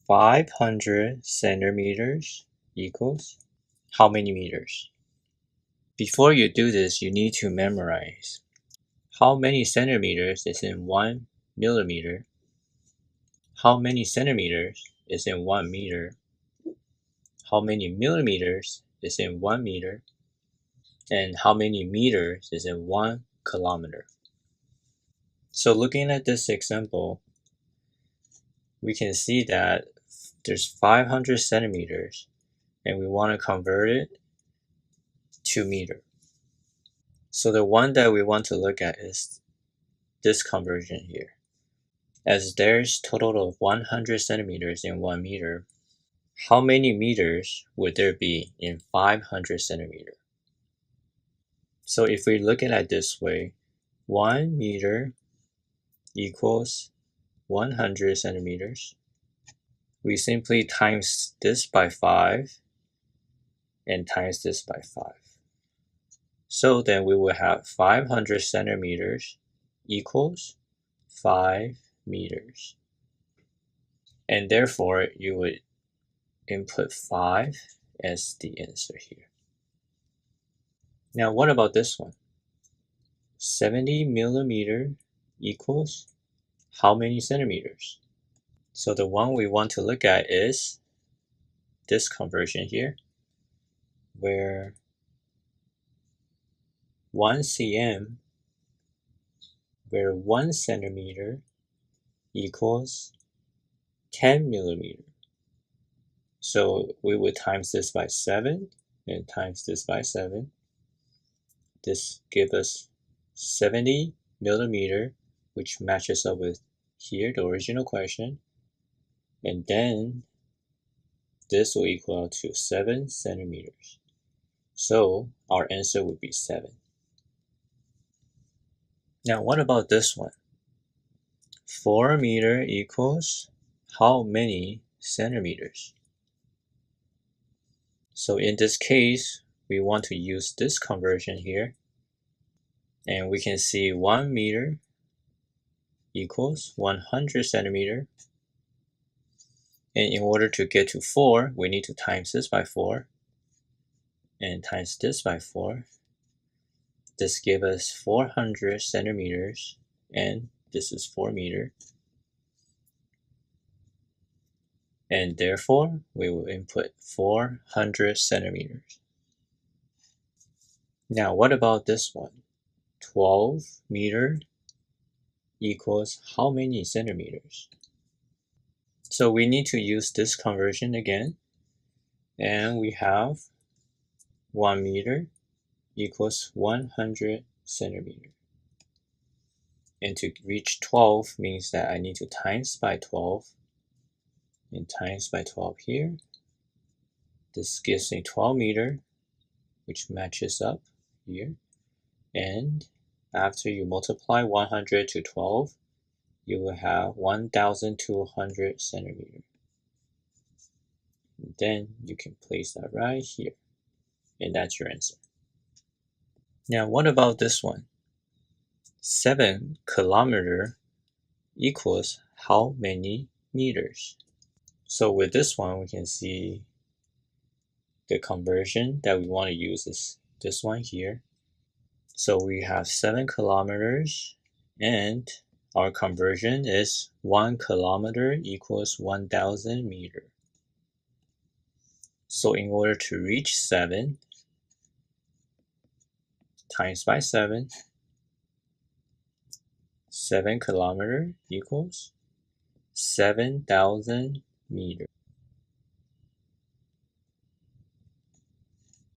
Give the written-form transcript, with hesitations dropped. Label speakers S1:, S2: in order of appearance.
S1: 500 centimeters equals how many meters? Before you do this, you need to memorize how many centimeters is in 1 millimeter, how many centimeters is in 1 meter, how many millimeters is in 1 meter, and how many meters is in 1 kilometer. So looking at this example, we can see that there's 500 centimeters and we want to convert it to meter. So the one that we want to look at is this conversion here. As there's total of 100 centimeters in 1 meter, how many meters would there be in 500 centimeters? So if we look at it this way, 1 meter equals 100 centimeters. We simply times this by 5 and times this by 5. So then we will have 500 centimeters equals 5 meters. And therefore, you would input 5 as the answer here. Now, what about this one? 70 millimeter equals how many centimeters? So the one we want to look at is this conversion here, where 1 cm, where 1 centimeter equals 10 millimeter. So we would times this by 7 and times this by 7. This gives us 70 millimeter, which matches up with here, the original question. And then this will equal to 7 centimeters. So our answer would be 7. Now what about this one? 4 meter equals how many centimeters? So in this case, we want to use this conversion here. And we can see 1 meter equals 100 centimeter. And in order to get to 4, we need to times this by 4 and times this by 4. This gives us 400 centimeters, and this is 4 meters. And therefore, we will input 400 centimeters. Now, what about this one? 12 meter equals how many centimeters? So we need to use this conversion again. And we have 1 meter equals 100 centimeters. And to reach 12 means that I need to times by 12 and times by 12 here. This gives me 12 meter, which matches up here. And after you multiply 100 to 12, you will have 1,200 centimeters. And then you can place that right here. And that's your answer. Now, what about this one? 7 kilometer equals how many meters? So with this one, we can see the conversion that we want to use is this one here. So we have 7 kilometers, and our conversion is 1 kilometer equals 1,000 meters. So in order to reach 7, times by 7, 7 kilometer equals 7,000 meters.